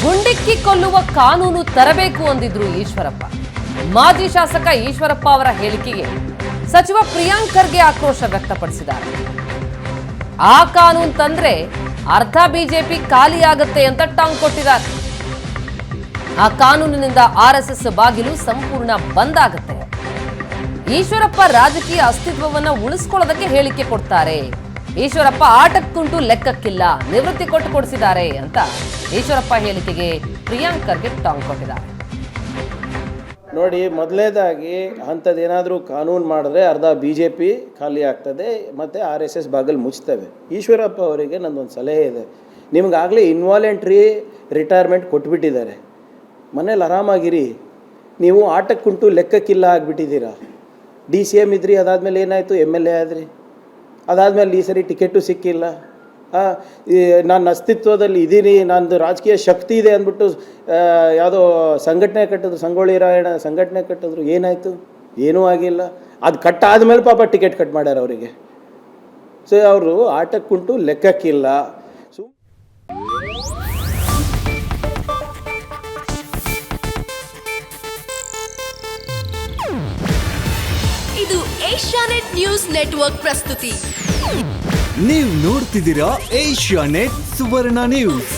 ಗುಂಡಿಕ್ಕಿ ಕೊಲ್ಲುವ ಕಾನೂನು ತರಬೇಕು ಅಂದಿದ್ರು ಈಶ್ವರಪ್ಪ. ಮಾಜಿ ಶಾಸಕ ಈಶ್ವರಪ್ಪ ಅವರ ಹೇಳಿಕೆಗೆ ಸಚಿವ ಪ್ರಿಯಾಂಕ್ ಖರ್ಗೆ ಆಕ್ರೋಶ ವ್ಯಕ್ತಪಡಿಸಿದ್ದಾರೆ. ಆ ಕಾನೂನು ತಂದ್ರೆ ಅರ್ಧ ಬಿಜೆಪಿ ಖಾಲಿಯಾಗುತ್ತೆ ಅಂತ ಟಾಂಗ್ ಕೊಟ್ಟಿದ್ದಾರೆ. ಆ ಕಾನೂನಿನಿಂದ ಆರ್ಎಸ್ಎಸ್ ಬಾಗಿಲು ಸಂಪೂರ್ಣ ಬಂದ್ ಆಗುತ್ತೆ. ಈಶ್ವರಪ್ಪ ರಾಜಕೀಯ ಅಸ್ತಿತ್ವವನ್ನ ಉಳಿಸ್ಕೊಳ್ಳೋದಕ್ಕೆ ಹೇಳಿಕೆ ಕೊಡ್ತಾರೆ. ಈಶ್ವರಪ್ಪ ಆಟಕ್ಕುಂಟು ಲೆಕ್ಕಕ್ಕಿಲ್ಲ, ನಿವೃತ್ತಿ ಕೊಡಿಸಿದ್ದಾರೆ ಅಂತ ಈಶ್ವರಪ್ಪ ಹೇಳಿಕೆಗೆ ಪ್ರಿಯಾಂಕ್ ಖರ್ಗೆ ಟಾಂಗ್ ಕೊಟ್ಟಿದ್ದಾರೆ. ನೋಡಿ, ಮೊದಲನೇದಾಗಿ ಅಂಥದ್ದೇನಾದರೂ ಕಾನೂನು ಮಾಡಿದ್ರೆ ಅರ್ಧ BJP ಖಾಲಿ ಆಗ್ತದೆ ಮತ್ತು RSS ಬಾಗಿಲು ಮುಚ್ತವೆ. ಈಶ್ವರಪ್ಪ ಅವರಿಗೆ ನಂದೊಂದು ಸಲಹೆ ಇದೆ. ನಿಮಗಾಗಲೇ ಇನ್ವಾಲೆಂಟ್ರಿ ರಿಟೈರ್ಮೆಂಟ್ ಕೊಟ್ಬಿಟ್ಟಿದ್ದಾರೆ. ಮನೇಲಿ ಆರಾಮಾಗಿರಿ. ನೀವು ಆಟಕ್ಕುಂಟು ಲೆಕ್ಕಕ್ಕಿಲ್ಲ ಆಗಿಬಿಟ್ಟಿದ್ದೀರಾ. DCM ಇದ್ರಿ, ಅದಾದಮೇಲೆ ಏನಾಯಿತು, MLA ಆದ್ರಿ. ಅದಾದಮೇಲೆ ಈ ಸರಿ ಟಿಕೆಟು ಸಿಕ್ಕಿಲ್ಲ. ನನ್ನ ಅಸ್ತಿತ್ವದಲ್ಲಿ ಇದ್ದೀನಿ, ನಂದು ರಾಜಕೀಯ ಶಕ್ತಿ ಇದೆ ಅಂದ್ಬಿಟ್ಟು ಯಾವುದೋ ಸಂಘಟನೆ ಕಟ್ಟಿದ್ರು, ಸಂಗೊಳ್ಳಿ ರಾಯಣ್ಣ ಸಂಘಟನೆ ಕಟ್ಟಿದ್ರು. ಏನಾಯಿತು? ಏನೂ ಆಗಿಲ್ಲ. ಅದು ಕಟ್ಟಾದಮೇಲೆ ಪಾಪ ಟಿಕೆಟ್ ಕಟ್ ಮಾಡ್ಯಾರ ಅವರಿಗೆ. ಸೊ ಅವರು ಆಟಕ್ಕುಂಟು ಲೆಕ್ಕಕ್ಕಿಲ್ಲ. ಇದು ಏಷ್ಯಾನೆಟ್ ನ್ಯೂಸ್ ನೆಟ್ವರ್ಕ್ ಪ್ರಸ್ತುತಿ. ನೀವು ನೋಡ್ತಿದ್ದೀರಾ ಏಷ್ಯಾನೆಟ್ ಸುವರ್ಣ ನ್ಯೂಸ್.